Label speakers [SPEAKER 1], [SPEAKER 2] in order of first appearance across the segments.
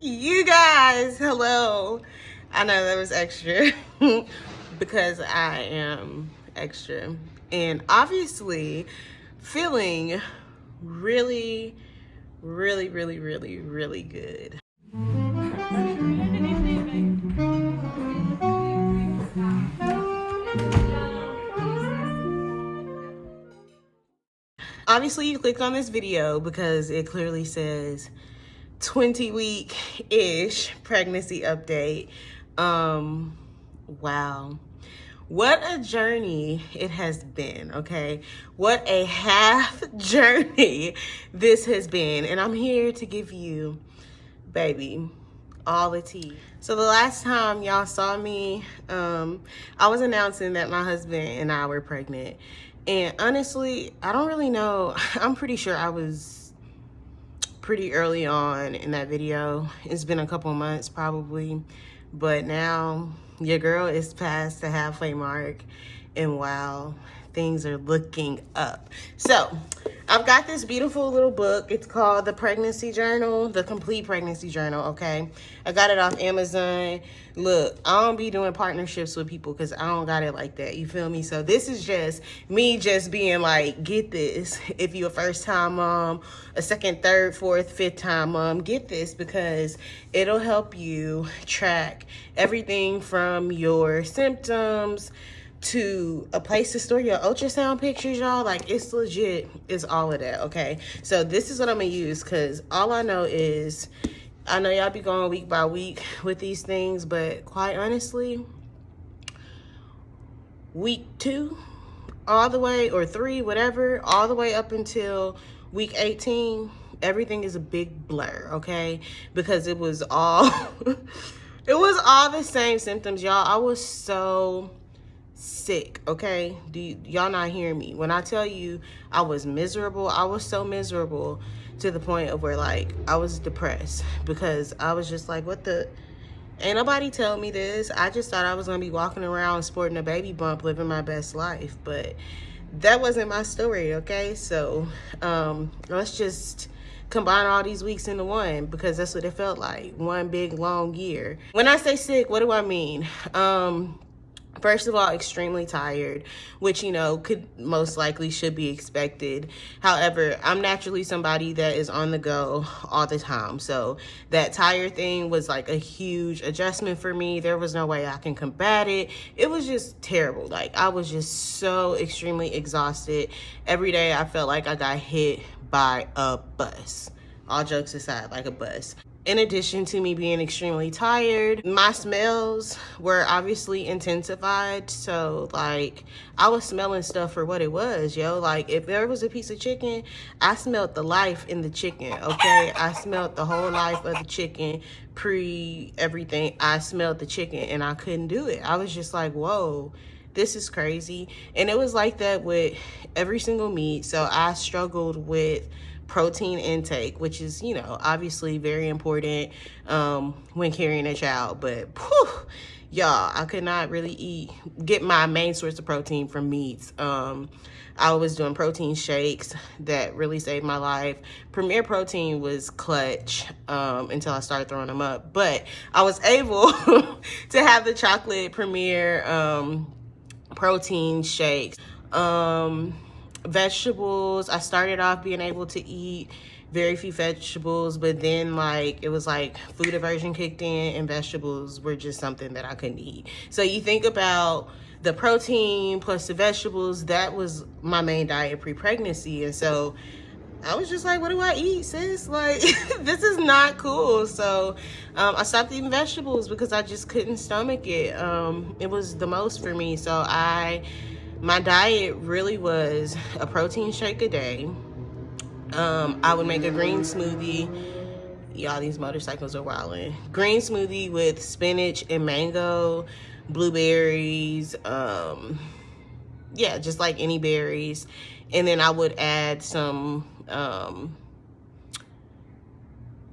[SPEAKER 1] You guys, hello. I know that was extra because I am extra and obviously feeling really, really good. Obviously, you clicked on this video because it clearly says 20-week-ish pregnancy update. Wow. What a journey it has been, okay? What a half journey this has been. And I'm here to give you, baby, all the tea. So the last time y'all saw me, I was announcing that my husband and I were pregnant. And honestly, I don't really know. I'm pretty sure I was pretty early on in that video. It's been a couple months probably. But now your girl is past the halfway mark. And wow, things are looking up. So I've got this beautiful little book. It's called The Pregnancy Journal, The Complete Pregnancy Journal, okay? I got it off Amazon. Look, I don't be doing partnerships with people because I don't got it like that, you feel me? So this is just me just being like, get this. If you're a first-time mom, a second, third, fourth, fifth-time mom, get this because it'll help you track everything from your symptoms to a place to store your ultrasound pictures, y'all. Like, it's legit, it's all of that, okay? So this is what I'm gonna use because all I know is, I know y'all be going week by week with these things, but quite honestly, week 2 all the way, or 3, whatever, all the way up until week 18, everything is a big blur, okay? Because it was all it was all the same symptoms, y'all. I was so sick, okay? Y'all not hearing me when I tell you I was miserable? I was so miserable to the point of where, like, I was depressed because I was just like, what the, ain't nobody tell me this. I just thought I was gonna be walking around sporting a baby bump, living my best life, but that wasn't my story, okay? So let's just combine all these weeks into one because that's what it felt like, one big long year. When I say sick, what do I mean? First of all, extremely tired, which, you know, could most likely should be expected. However, I'm naturally somebody that is on the go all the time. So that tired thing was like a huge adjustment for me. There was no way I can combat it. It was just terrible. Like, I was just so extremely exhausted. Every day I felt like I got hit by a bus. All jokes aside, like a bus. In addition to me being extremely tired, my smells were obviously intensified. So, like, I was smelling stuff for what it was, yo. Like, if there was a piece of chicken, I smelled the life in the chicken, okay? I smelled the whole life of the chicken, everything. I smelled the chicken and I couldn't do it. I was just like, whoa, this is crazy. And it was like that with every single meat. So I struggled with protein intake, which is, you know, obviously very important when carrying a child, but y'all, I could not really get my main source of protein from meats. I was doing protein shakes that really saved my life. Premier Protein was clutch until I started throwing them up, but I was able to have the chocolate Premier protein shakes. Vegetables, I started off being able to eat very few vegetables, but then, like, it was like food aversion kicked in and vegetables were just something that I couldn't eat. So you think about the protein plus the vegetables, that was my main diet pre-pregnancy. And so I was just like, what do I eat, sis? Like, this is not cool. So I stopped eating vegetables because I just couldn't stomach it. It was the most for me. So my diet really was a protein shake a day. I would make a green smoothie. Y'all, these motorcycles are wildin'. Green smoothie with spinach and mango, blueberries, yeah, just like any berries. And then I would add some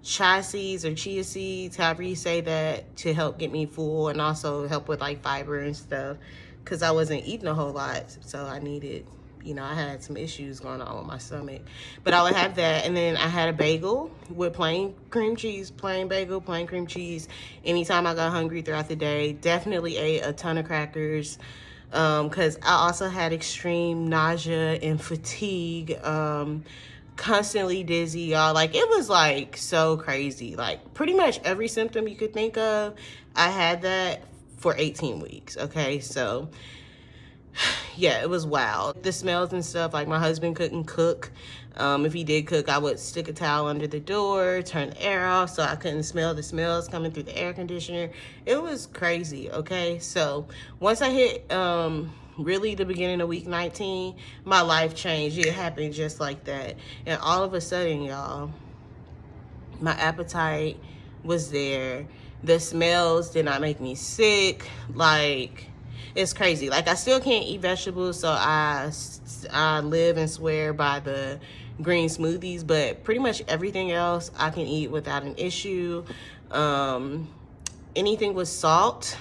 [SPEAKER 1] chia seeds or chia seeds, however you say that, to help get me full and also help with like fiber and stuff, because I wasn't eating a whole lot, so I needed you know, I had some issues going on with my stomach. But I would have that, and then I had a bagel with plain cream cheese, plain bagel, plain cream cheese. Anytime I got hungry throughout the day, definitely ate a ton of crackers, because I also had extreme nausea and fatigue, constantly dizzy, y'all. Like, it was like so crazy. Like, pretty much every symptom you could think of, I had that for 18 weeks. Okay, so yeah, it was wild. The smells and stuff, like my husband couldn't cook. If he did cook, I would stick a towel under the door, turn the air off so I couldn't smell the smells coming through the air conditioner. It was crazy, okay? So once I hit really the beginning of week 19, my life changed. It happened just like that. And all of a sudden, y'all, my appetite was there. The smells did not make me sick. Like, it's crazy. Like, I still can't eat vegetables, so I live and swear by the green smoothies, but pretty much everything else I can eat without an issue. Anything with salt,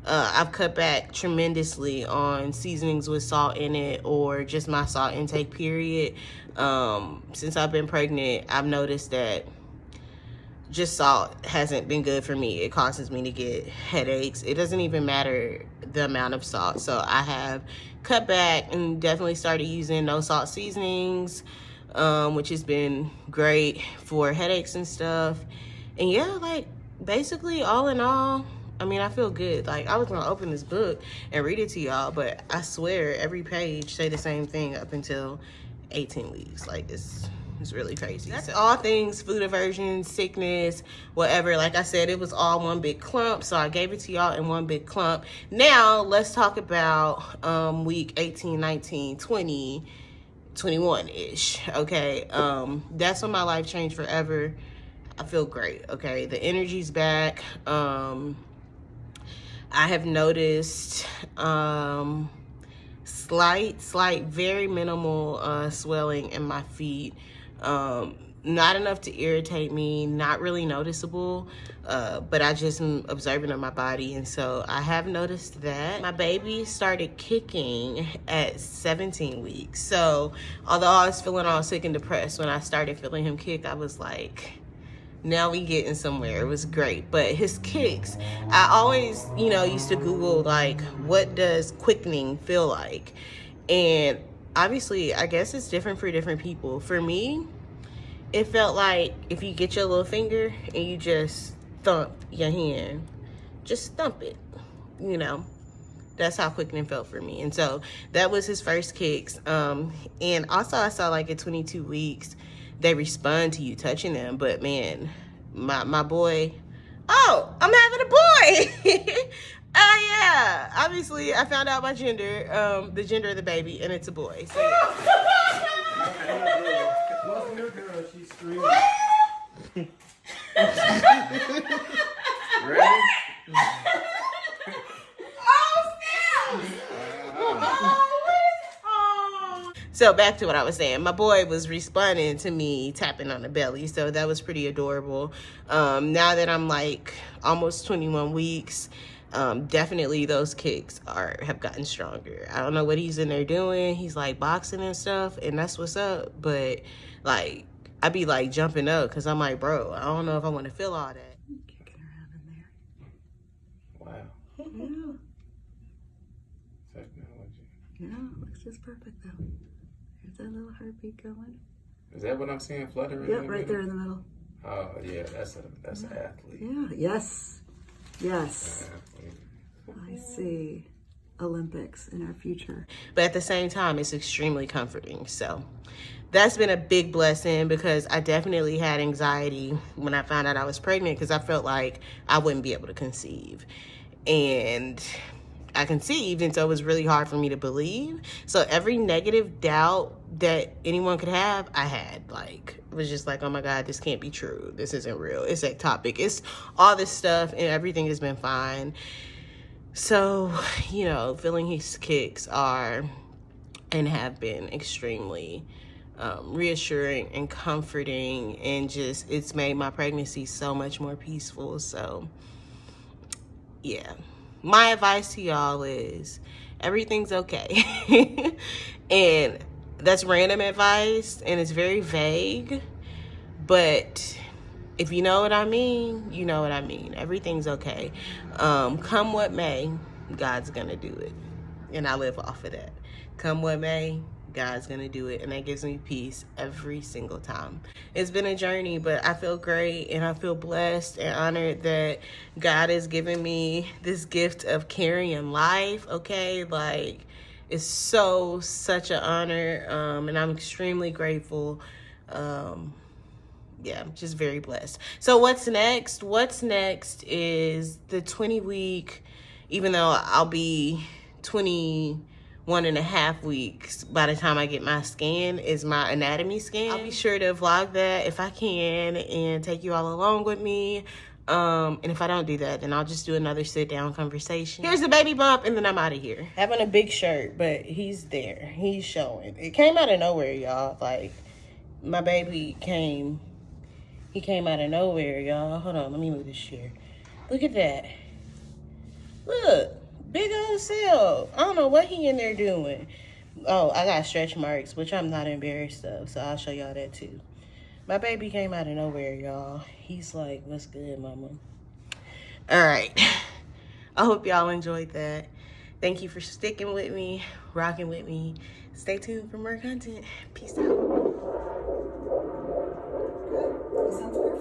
[SPEAKER 1] I've cut back tremendously on seasonings with salt in it, or just my salt intake, period. Since I've been pregnant, I've noticed that just salt hasn't been good for me. It causes me to get headaches. It doesn't even matter the amount of salt. So I have cut back and definitely started using no salt seasonings, which has been great for headaches and stuff. And yeah, like, basically all in all, I mean, I feel good. Like, I was gonna open this book and read it to y'all, but I swear every page say the same thing up until 18 weeks. Like, it's really crazy. That's all things food aversion, sickness, whatever. Like I said, it was all one big clump, so I gave it to y'all in one big clump. Now let's talk about week 18, 19, 20, 21-ish. Okay, that's when my life changed forever. I feel great. Okay, the energy's back. I have noticed slight, very minimal swelling in my feet. Not enough to irritate me, not really noticeable, but I just am observant of my body, and so I have noticed that. My baby started kicking at 17 weeks, so although I was feeling all sick and depressed when I started feeling him kick, I was like, now we getting somewhere. It was great. But his kicks, I always, you know, used to Google, like, what does quickening feel like? And obviously, I guess it's different for different people. For me, it felt like if you get your little finger and you just thump your hand, just thump it, you know. That's how quickening felt for me. And so that was his first kicks. And also I saw, like, at 22 weeks, they respond to you touching them. But man, my boy, oh, I'm having a boy. Oh yeah, obviously I found out my gender, the gender of the baby, and it's a boy. So yeah.
[SPEAKER 2] What's your girl? She's screaming. Ready?
[SPEAKER 1] So back to what I was saying. My boy was responding to me tapping on the belly, so that was pretty adorable. Now that I'm like almost 21 weeks, definitely those kicks have gotten stronger. I don't know what he's in there doing. He's like boxing and stuff, and that's what's up. But like, I be like jumping up because I'm like, bro, I don't know if I want to feel all that.
[SPEAKER 3] Kicking around in there.
[SPEAKER 2] Wow.
[SPEAKER 3] Yeah.
[SPEAKER 2] Technology.
[SPEAKER 3] Yeah, looks just perfect though. There's that little heartbeat going.
[SPEAKER 2] Is that what I'm seeing fluttering?
[SPEAKER 3] Yep, right there in the middle.
[SPEAKER 2] Oh yeah, that's an athlete.
[SPEAKER 3] Yeah, yes. Yes.
[SPEAKER 2] Athlete.
[SPEAKER 3] I see Olympics in our future.
[SPEAKER 1] But at the same time, it's extremely comforting. So that's been a big blessing, because I definitely had anxiety when I found out I was pregnant, because I felt like I wouldn't be able to conceive. And I conceived, and so it was really hard for me to believe. So every negative doubt that anyone could have, I had. Like, it was just like, oh my God, this can't be true. This isn't real. It's ectopic. It's all this stuff, and everything has been fine. So, you know, feeling his kicks are and have been extremely reassuring and comforting, and just, it's made my pregnancy so much more peaceful. So yeah, my advice to y'all is, Everything's okay. And that's random advice, and it's very vague, but if you know what I mean, you know what I mean. Everything's okay. Come what may, God's gonna do it. And I live off of that. Come what may, God's gonna do it. And that gives me peace every single time. It's been a journey, but I feel great and I feel blessed and honored that God has given me this gift of carrying life, okay? Like, it's such an honor, and I'm extremely grateful. Yeah, I'm just very blessed. So what's next? What's next is the 20-week, even though I'll be 21.5 weeks by the time I get my scan, is my anatomy scan. I'll be sure to vlog that if I can and take you all along with me. And if I don't do that, then I'll just do another sit down conversation. Here's the baby bump, and then I'm out of here. Having a big shirt, but he's there. He's showing. It came out of nowhere, y'all. Like, my baby came. He came out of nowhere, y'all. Hold on, let me move this chair. Look at that. Look, big old cell. I don't know what he in there doing. Oh, I got stretch marks, which I'm not embarrassed of, so I'll show y'all that too. My baby came out of nowhere, y'all. He's like, what's good, mama? All right. I hope y'all enjoyed that. Thank you for sticking with me, rocking with me. Stay tuned for more content. Peace out.
[SPEAKER 3] Sounds perfect.